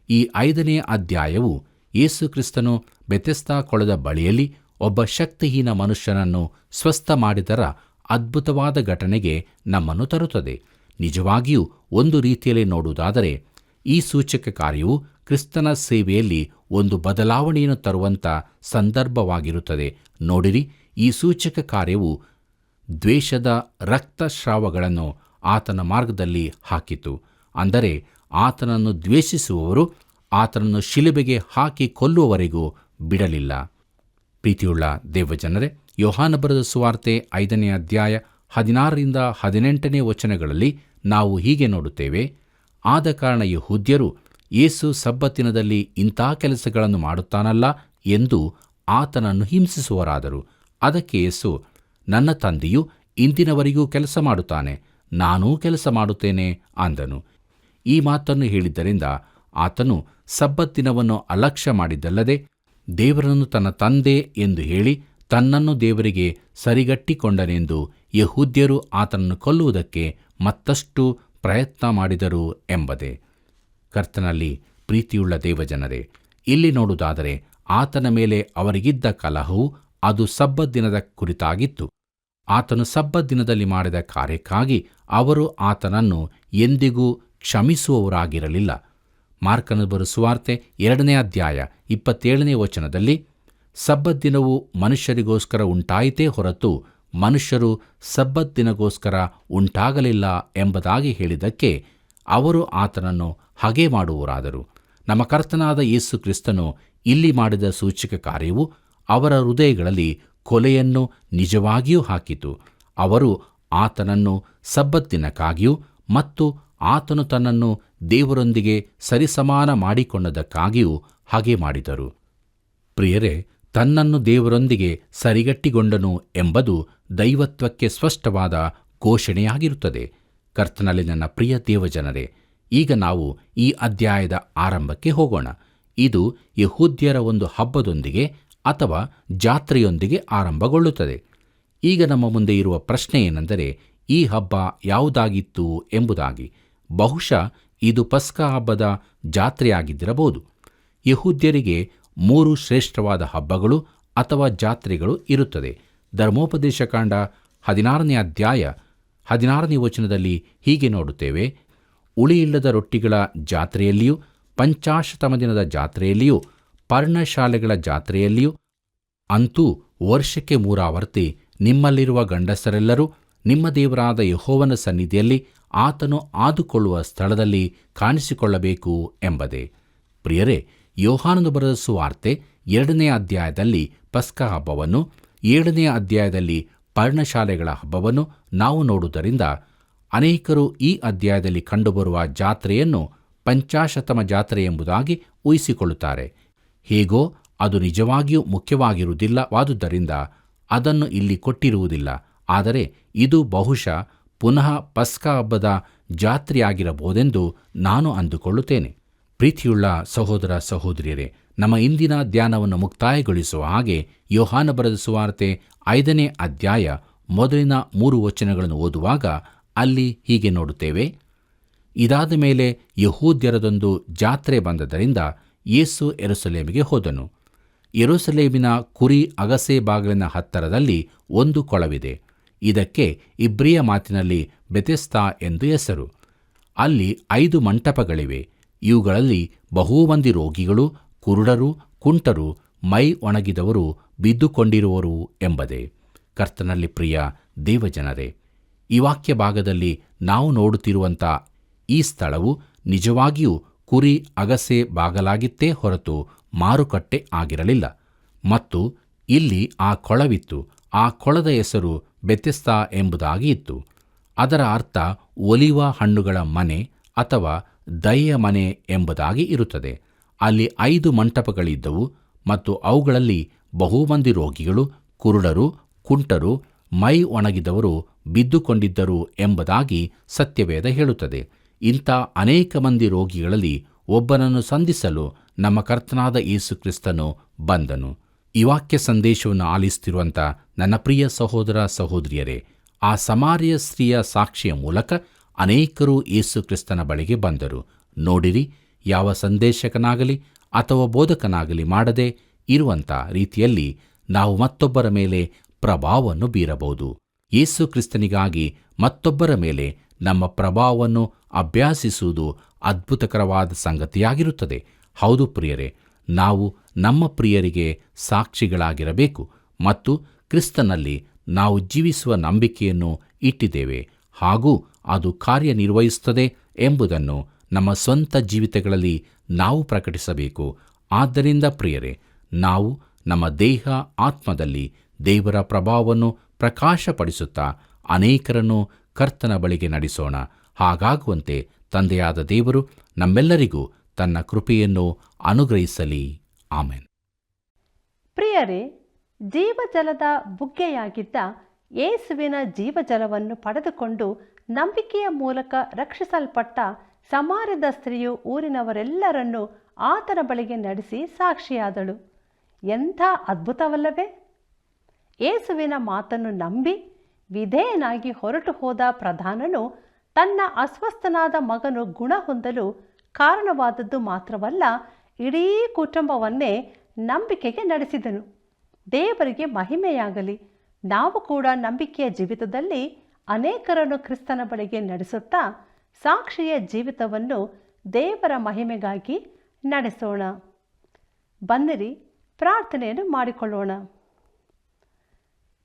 ಈ 5ನೇ ಅಧ್ಯಾಯವು ಯೇಸು ಕ್ರಿಸ್ತನು ಬೆಥೆಸ್ದಾ ಕೊಳದ ಬಳಿಯಲ್ಲಿ ಒಬ್ಬ ಶಕ್ತಿಹೀನ ಮನುಷ್ಯನನ್ನು ಸ್ವಸ್ಥ ಮಾಡಿದರ ಅದ್ಭುತವಾದ ಘಟನೆಗೆ ನಮ್ಮನ್ನು ತರುತ್ತದೆ. ನಿಜವಾಗಿಯೂ ಒಂದು ರೀತಿಯಲ್ಲಿ ನೋಡುವುದಾದರೆ ಈ ಸೂಚಕ ಕಾರ್ಯವು ಕ್ರಿಸ್ತನ ಸೇವೆಯಲ್ಲಿ ಒಂದು ಬದಲಾವಣೆಯನ್ನು ತರುವಂಥ ಸಂದರ್ಭವಾಗಿರುತ್ತದೆ. ನೋಡಿರಿ, ಈ ಸೂಚಕ ಕಾರ್ಯವು ದ್ವೇಷದ ರಕ್ತಸ್ರಾವಗಳನ್ನು ಆತನ ಮಾರ್ಗದಲ್ಲಿ ಹಾಕಿತು. ಅಂದರೆ ಆತನನ್ನು ದ್ವೇಷಿಸುವವರು ಆತನನ್ನು ಶಿಲುಬೆಗೆ ಹಾಕಿ ಕೊಲ್ಲುವವರೆಗೂ ಬಿಡಲಿಲ್ಲ. ಪ್ರೀತಿಯುಳ್ಳ ದೇವಜನರೇ, ಯೋಹಾನ ಬರೆದ ಸುವಾರ್ತೆ 5ನೇ ಅಧ್ಯಾಯ 16ರಿಂದ 18ನೇ ವಚನಗಳಲ್ಲಿ ನಾವು ಹೀಗೆ ನೋಡುತ್ತೇವೆ. ಆದ ಕಾರಣ ಯೆಹೂದ್ಯರು ಯೇಸು ಸಬ್ಬತ್ತಿನದಲ್ಲಿ ಇಂಥ ಕೆಲಸಗಳನ್ನು ಮಾಡುತ್ತಾನಲ್ಲ ಎಂದು ಆತನನ್ನು ಹಿಂಸಿಸುವರಾದರು. ಅದಕ್ಕೆ ಯೇಸು, ನನ್ನ ತಂದೆಯು ಇಂದಿನವರೆಗೂ ಕೆಲಸ ಮಾಡುತ್ತಾನೆ, ನಾನೂ ಕೆಲಸ ಮಾಡುತ್ತೇನೆ ಅಂದನು. ಈ ಮಾತನ್ನು ಹೇಳಿದ್ದರಿಂದ ಆತನು ಸಬ್ಬತ್ತಿನವನ್ನು ಅಲಕ್ಷ್ಯ ಮಾಡಿದ್ದಲ್ಲದೆ ದೇವರನ್ನು ತನ್ನ ತಂದೆ ಎಂದು ಹೇಳಿ ತನ್ನನ್ನು ದೇವರಿಗೆ ಸರಿಗಟ್ಟಿಕೊಂಡನೆಂದು ಯೆಹೂದ್ಯರು ಆತನನ್ನು ಕೊಲ್ಲುವುದಕ್ಕೆ ಮತ್ತಷ್ಟು ಪ್ರಯತ್ನ ಮಾಡಿದರು ಎಂಬುದೇ. ಕರ್ತನಲ್ಲಿ ಪ್ರೀತಿಯುಳ್ಳ ದೇವಜನರೇ, ಇಲ್ಲಿ ನೋಡುವುದಾದರೆ ಆತನ ಮೇಲೆ ಅವರಿಗಿದ್ದ ಕಲಹವು ಅದು ಸಬ್ಬತ್ ದಿನದ ಕುರಿತಾಗಿತ್ತು. ಆತನು ಸಬ್ಬತ್ ದಿನದಲ್ಲಿ ಮಾಡಿದ ಕಾರ್ಯಕ್ಕಾಗಿ ಅವರು ಆತನನ್ನು ಎಂದಿಗೂ ಕ್ಷಮಿಸುವವರಾಗಿರಲಿಲ್ಲ. ಮಾರ್ಕನ ಬರೆದ ಸುವಾರ್ತೆ 2ನೇ ಅಧ್ಯಾಯ 27ನೇ ವಚನದಲ್ಲಿ ಸಬ್ಬತ್ ದಿನವು ಮನುಷ್ಯರಿಗೋಸ್ಕರ ಉಂಟಾಯಿತೇ ಹೊರತು ಮನುಷ್ಯರು ಸಬ್ಬತ್ ದಿನಗೋಸ್ಕರ ಉಂಟಾಗಲಿಲ್ಲ ಎಂಬುದಾಗಿ ಹೇಳಿದ್ದಕ್ಕೆ ಅವರು ಆತನನ್ನು ಹಾಗೆ ಮಾಡುವರಾದರು. ನಮ್ಮ ಕರ್ತನಾದ ಯೇಸು ಕ್ರಿಸ್ತನು ಇಲ್ಲಿ ಮಾಡಿದ ಸೂಚಕ ಕಾರ್ಯವು ಅವರ ಹೃದಯಗಳಲ್ಲಿ ಕೊಲೆಯನ್ನು ನಿಜವಾಗಿಯೂ ಹಾಕಿತು. ಅವರು ಆತನನ್ನು ಸಬ್ಬತ್ ದಿನಕ್ಕಾಗಿಯೂ ಮತ್ತು ಆತನು ತನ್ನನ್ನು ದೇವರೊಂದಿಗೆ ಸರಿಸಮಾನ ಮಾಡಿಕೊಂಡದಕ್ಕಾಗಿಯೂ ಹಾಗೆ ಮಾಡಿದರು. ಪ್ರಿಯರೇ, ತನ್ನನ್ನು ದೇವರೊಂದಿಗೆ ಸರಿಗಟ್ಟಿಗೊಂಡನು ಎಂಬುದು ದೈವತ್ವಕ್ಕೆ ಸ್ಪಷ್ಟವಾದ ಘೋಷಣೆಯಾಗಿರುತ್ತದೆ. ಕರ್ತನಲ್ಲಿ ನನ್ನ ಪ್ರಿಯ ದೇವಜನರೇ, ಈಗ ನಾವು ಈ ಅಧ್ಯಾಯದ ಆರಂಭಕ್ಕೆ ಹೋಗೋಣ. ಇದು ಯೆಹೂದ್ಯರ ಒಂದು ಹಬ್ಬದೊಂದಿಗೆ ಅಥವಾ ಜಾತ್ರೆಯೊಂದಿಗೆ ಆರಂಭಗೊಳ್ಳುತ್ತದೆ. ಈಗ ನಮ್ಮ ಮುಂದೆ ಇರುವ ಪ್ರಶ್ನೆ ಏನೆಂದರೆ, ಈ ಹಬ್ಬ ಯಾವುದಾಗಿತ್ತು ಎಂಬುದಾಗಿ. ಬಹುಶಃ ಇದು ಪಸ್ಕ ಹಬ್ಬದ ಜಾತ್ರೆಯಾಗಿದ್ದಿರಬಹುದು. ಯೆಹೂದ್ಯರಿಗೆ 3 ಶ್ರೇಷ್ಠವಾದ ಹಬ್ಬಗಳು ಅಥವಾ ಜಾತ್ರೆಗಳು ಇರುತ್ತದೆ. ಧರ್ಮೋಪದೇಶಕಾಂಡ 16ನೇ ಅಧ್ಯಾಯ 16ನೇ ವಚನದಲ್ಲಿ ಹೀಗೆ ನೋಡುತ್ತೇವೆ. ಉಳಿಯಿಲ್ಲದ ರೊಟ್ಟಿಗಳ ಜಾತ್ರೆಯಲ್ಲಿಯೂ, ಪಂಚಾಶತಮ ದಿನದ ಜಾತ್ರೆಯಲ್ಲಿಯೂ, ಪರ್ಣಶಾಲೆಗಳ ಜಾತ್ರೆಯಲ್ಲಿಯೂ, ಅಂತೂ ವರ್ಷಕ್ಕೆ 3 ಆವರ್ತಿ ನಿಮ್ಮಲ್ಲಿರುವ ಗಂಡಸರೆಲ್ಲರೂ ನಿಮ್ಮ ದೇವರಾದ ಯೆಹೋವನ ಸನ್ನಿಧಿಯಲ್ಲಿ ಆತನು ಆದುಕೊಳ್ಳುವ ಸ್ಥಳದಲ್ಲಿ ಕಾಣಿಸಿಕೊಳ್ಳಬೇಕು ಎಂಬುದೇ. ಪ್ರಿಯರೇ, ಯೋಹಾನನು ಬರೆದ ಸುವಾರ್ತೆ 2ನೇ ಅಧ್ಯಾಯದಲ್ಲಿ ಪಸ್ಕ ಹಬ್ಬವನ್ನು, 7ನೇ ಅಧ್ಯಾಯದಲ್ಲಿ ಪರ್ಣಶಾಲೆಗಳ ಹಬ್ಬವನ್ನು ನಾವು ನೋಡುವುದರಿಂದ ಅನೇಕರು ಈ ಅಧ್ಯಾಯದಲ್ಲಿ ಕಂಡುಬರುವ ಜಾತ್ರೆಯನ್ನು ಪಂಚಾಶತಮ ಜಾತ್ರೆ ಎಂಬುದಾಗಿ ಊಹಿಸಿಕೊಳ್ಳುತ್ತಾರೆ. ಹೇಗೋ ಅದು ನಿಜವಾಗಿಯೂ ಮುಖ್ಯವಾಗಿರುವುದಿಲ್ಲವಾದುದರಿಂದ ಅದನ್ನು ಇಲ್ಲಿ ಕೊಟ್ಟಿರುವುದಿಲ್ಲ. ಆದರೆ ಇದು ಬಹುಶಃ ಪುನಃ ಪಸ್ಕ ಹಬ್ಬದ ಜಾತ್ರೆಯಾಗಿರಬಹುದೆಂದು ನಾನು ಅಂದುಕೊಳ್ಳುತ್ತೇನೆ. ಪ್ರೀತಿಯುಳ್ಳ ಸಹೋದರ ಸಹೋದರಿಯರೇ, ನಮ್ಮ ಇಂದಿನ ಧ್ಯಾನವನ್ನು ಮುಕ್ತಾಯಗೊಳಿಸುವ ಹಾಗೆ ಯೋಹಾನ ಬರೆದ ಸುವಾರ್ತೆ 5ನೇ ಅಧ್ಯಾಯ ಮೊದಲಿನ 3 ವಚನಗಳನ್ನು ಓದುವಾಗ ಅಲ್ಲಿ ಹೀಗೆ ನೋಡುತ್ತೇವೆ. ಇದಾದ ಮೇಲೆ ಯೆಹೂದ್ಯರದೊಂದು ಜಾತ್ರೆ ಬಂದದರಿಂದ ಯೇಸು ಯೆರೂಸಲೇಮಿಗೆ ಹೋದನು. ಯೆರೂಸಲೇಮಿನ ಕುರಿ ಅಗಸೆ ಬಾಗಿಲಿನ ಹತ್ತರದಲ್ಲಿ ಒಂದು ಕೊಳವಿದೆ. ಇದಕ್ಕೆ ಇಬ್ರಿಯ ಮಾತಿನಲ್ಲಿ ಬೆಥೆಸ್ದಾ ಎಂದು ಹೆಸರು. ಅಲ್ಲಿ 5 ಮಂಟಪಗಳಿವೆ. ಇವುಗಳಲ್ಲಿ ಬಹು ಮಂದಿ ರೋಗಿಗಳು, ಕುರುಡರು, ಕುಂಟರು, ಮೈ ಒಣಗಿದವರು ಬಿದ್ದುಕೊಂಡಿರುವರು ಎಂಬುದೇ. ಕರ್ತನಲ್ಲಿ ಪ್ರಿಯ ದೇವಜನರೇ, ಈ ವಾಕ್ಯ ಭಾಗದಲ್ಲಿ ನಾವು ನೋಡುತ್ತಿರುವಂಥ ಈ ಸ್ಥಳವು ನಿಜವಾಗಿಯೂ ಕುರಿ ಅಗಸೆ ಬಾಗಲಾಗಿತ್ತೇ ಹೊರತು ಮಾರುಕಟ್ಟೆ ಆಗಿರಲಿಲ್ಲ. ಮತ್ತು ಇಲ್ಲಿ ಆ ಕೊಳವಿತ್ತು. ಆ ಕೊಳದ ಹೆಸರು ಬೆಥೆಸ್ದಾ ಎಂಬುದಾಗಿ ಇತ್ತು. ಅದರ ಅರ್ಥ ಒಲಿವ ಹಣ್ಣುಗಳ ಮನೆ ಅಥವಾ ದಯೆಯ ಮನೆ ಎಂಬುದಾಗಿ ಇರುತ್ತದೆ. ಅಲ್ಲಿ 5 ಮಂಟಪಗಳಿದ್ದವು ಮತ್ತು ಅವುಗಳಲ್ಲಿ ಬಹುಮಂದಿ ರೋಗಿಗಳು, ಕುರುಡರು, ಕುಂಟರು, ಮೈ ಒಣಗಿದವರು ಬಿದ್ದುಕೊಂಡಿದ್ದರು ಎಂಬುದಾಗಿ ಸತ್ಯವೇದ ಹೇಳುತ್ತದೆ. ಇಂಥ ಅನೇಕ ಮಂದಿ ರೋಗಿಗಳಲ್ಲಿ ಒಬ್ಬನನ್ನು ಸಂಧಿಸಲು ನಮ್ಮ ಕರ್ತನಾದ ಯೇಸು ಕ್ರಿಸ್ತನು ಬಂದನು. ಈ ವಾಕ್ಯ ಸಂದೇಶವನ್ನು ಆಲಿಸುತ್ತಿರುವಂಥ ನನ್ನ ಪ್ರಿಯ ಸಹೋದರ ಸಹೋದರಿಯರೇ, ಆ ಸಮಾರ್ಯ ಸ್ತ್ರೀಯ ಸಾಕ್ಷಿಯ ಮೂಲಕ ಅನೇಕರು ಯೇಸು ಕ್ರಿಸ್ತನ ಬಳಿಗೆ ಬಂದರು. ನೋಡಿರಿ, ಯಾವ ಸಂದೇಶಕನಾಗಲಿ ಅಥವಾ ಬೋಧಕನಾಗಲಿ ಮಾಡದೆ ಇರುವಂಥ ರೀತಿಯಲ್ಲಿ ನಾವು ಮತ್ತೊಬ್ಬರ ಮೇಲೆ ಪ್ರಭಾವವನ್ನು ಬೀರಬಹುದು. ಯೇಸು ಕ್ರಿಸ್ತನಿಗಾಗಿ ಮತ್ತೊಬ್ಬರ ಮೇಲೆ ನಮ್ಮ ಪ್ರಭಾವವನ್ನು ಅಭ್ಯಾಸಿಸುವುದು ಅದ್ಭುತಕರವಾದ ಸಂಗತಿಯಾಗಿರುತ್ತದೆ. ಹೌದು ಪ್ರಿಯರೇ, ನಾವು ನಮ್ಮ ಪ್ರಿಯರಿಗೆ ಸಾಕ್ಷಿಗಳಾಗಿರಬೇಕು ಮತ್ತು ಕ್ರಿಸ್ತನಲ್ಲಿ ನಾವು ಜೀವಿಸುವ ನಂಬಿಕೆಯನ್ನು ಇಟ್ಟಿದ್ದೇವೆ ಹಾಗೂ ಅದು ಕಾರ್ಯನಿರ್ವಹಿಸುತ್ತದೆ ಎಂಬುದನ್ನು ನಮ್ಮ ಸ್ವಂತ ಜೀವಿತಗಳಲ್ಲಿ ನಾವು ಪ್ರಕಟಿಸಬೇಕು. ಆದ್ದರಿಂದ ಪ್ರಿಯರೇ, ನಾವು ನಮ್ಮ ದೇಹ ಆತ್ಮದಲ್ಲಿ ದೇವರ ಪ್ರಭಾವವನ್ನು ಪ್ರಕಾಶಪಡಿಸುತ್ತಾ ಅನೇಕರನ್ನು ಕರ್ತನ ಬಳಿಗೆ ನಡೆಸೋಣ. ಹಾಗಾಗುವಂತೆ ತಂದೆಯಾದ ದೇವರು ನಮ್ಮೆಲ್ಲರಿಗೂ ತನ್ನ ಕೃಪೆಯನ್ನು ಅನುಗ್ರಹಿಸಲಿ. ಆಮೆನ್. ಪ್ರಿಯರೇ, ಜೀವಜಲದ ಬುಗ್ಗೆಯಾಗಿದ್ದ ಯೇಸುವಿನ ಜೀವಜಲವನ್ನು ಪಡೆದುಕೊಂಡು ನಂಬಿಕೆಯ ಮೂಲಕ ರಕ್ಷಿಸಲ್ಪಟ್ಟ ಸಮಾರ್ಯದ ಸ್ತ್ರೀಯು ಊರಿನವರೆಲ್ಲರನ್ನೂ ಆತನ ಬಳಿಗೆ ನಡೆಸಿ ಸಾಕ್ಷಿಯಾದಳು. ಎಂಥ ಅದ್ಭುತವಲ್ಲವೇ? ಯೇಸುವಿನ ಮಾತನ್ನು ನಂಬಿ ವಿಧೇಯನಾಗಿ ಹೊರಟು ಹೋದ ಪ್ರಧಾನನು ತನ್ನ ಅಸ್ವಸ್ಥನಾದ ಮಗನು ಗುಣ ಹೊಂದಲು ಕಾರಣವಾದದ್ದು ಮಾತ್ರವಲ್ಲ, ಇಡೀ ಕುಟುಂಬವನ್ನೇ ನಂಬಿಕೆಗೆ ನಡೆಸಿದನು. ದೇವರಿಗೆ ಮಹಿಮೆಯಾಗಲಿ. ನಾವು ಕೂಡ ನಂಬಿಕೆಯ ಜೀವಿತದಲ್ಲಿ ಅನೇಕರನ್ನು ಕ್ರಿಸ್ತನ ಬಳಿಗೆ ನಡೆಸುತ್ತಾ ಸಾಕ್ಷಿಯ ಜೀವಿತವನ್ನು ದೇವರ ಮಹಿಮೆಗಾಗಿ ನಡೆಸೋಣ. ಬನ್ನಿರಿ, ಪ್ರಾರ್ಥನೆಯನ್ನು ಮಾಡಿಕೊಳ್ಳೋಣ.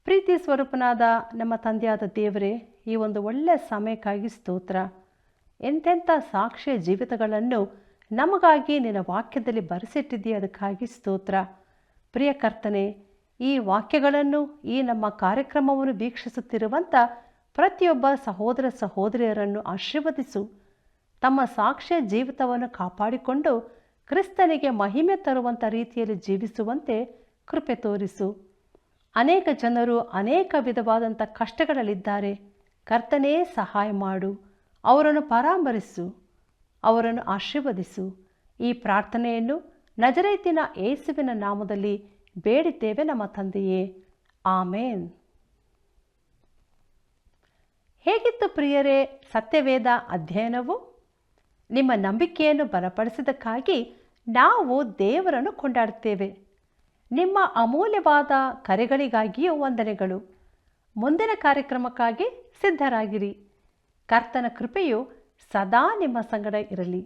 ಪ್ರೀತಿ ಸ್ವರೂಪನಾದ ನಮ್ಮ ತಂದೆಯಾದ ದೇವರೇ, ಈ ಒಂದು ಒಳ್ಳೆಯ ಸಮಯಕ್ಕಾಗಿ ಸ್ತೋತ್ರ. ಎಂತೆಂಥ ಸಾಕ್ಷಿಯ ಜೀವಿತಗಳನ್ನು ನಮಗಾಗಿ ನಿನ್ನ ವಾಕ್ಯದಲ್ಲಿ ಬರೆಸಿಟ್ಟಿದ್ದೀಯ, ಅದಕ್ಕಾಗಿ ಸ್ತೋತ್ರ. ಪ್ರಿಯ ಕರ್ತನೆ, ಈ ವಾಕ್ಯಗಳನ್ನು, ಈ ನಮ್ಮ ಕಾರ್ಯಕ್ರಮವನ್ನು ವೀಕ್ಷಿಸುತ್ತಿರುವಂಥ ಪ್ರತಿಯೊಬ್ಬ ಸಹೋದರ ಸಹೋದರಿಯರನ್ನು ಆಶೀರ್ವದಿಸು. ತಮ್ಮ ಸಾಕ್ಷ್ಯ ಜೀವಿತವನ್ನು ಕಾಪಾಡಿಕೊಂಡು ಕ್ರಿಸ್ತನಿಗೆ ಮಹಿಮೆ ತರುವಂಥ ರೀತಿಯಲ್ಲಿ ಜೀವಿಸುವಂತೆ ಕೃಪೆ ತೋರಿಸು. ಅನೇಕ ಜನರು ಅನೇಕ ವಿಧವಾದಂಥ ಕಷ್ಟಗಳಲ್ಲಿದ್ದಾರೆ. ಕರ್ತನೇ, ಸಹಾಯ ಮಾಡು. ಅವರನ್ನು ಪರಾಮರಿಸು, ಅವರನ್ನು ಆಶೀರ್ವದಿಸು. ಈ ಪ್ರಾರ್ಥನೆಯನ್ನು ನಜರೇತಿನ ಯೇಸುವಿನ ನಾಮದಲ್ಲಿ ಬೇಡಿದ್ದೇವೆ ನಮ್ಮ ತಂದೆಯೇ, ಆಮೇನ್. ಹೇಗಿತ್ತು ಪ್ರಿಯರೇ ಸತ್ಯವೇದ ಅಧ್ಯಯನವು? ನಿಮ್ಮ ನಂಬಿಕೆಯನ್ನು ಬಲಪಡಿಸಿದ್ದಕ್ಕಾಗಿ ನಾವು ದೇವರನ್ನು ಕೊಂಡಾಡುತ್ತೇವೆ. ನಿಮ್ಮ ಅಮೂಲ್ಯವಾದ ಕರೆಗಳಿಗಾಗಿಯೂ ವಂದನೆಗಳು. ಮುಂದಿನ ಕಾರ್ಯಕ್ರಮಕ್ಕಾಗಿ ಸಿದ್ಧರಾಗಿರಿ. ಕರ್ತನ ಕೃಪೆಯು ಸದಾ ನಿಮ್ಮ ಸಂಗಡ ಇರಲಿ.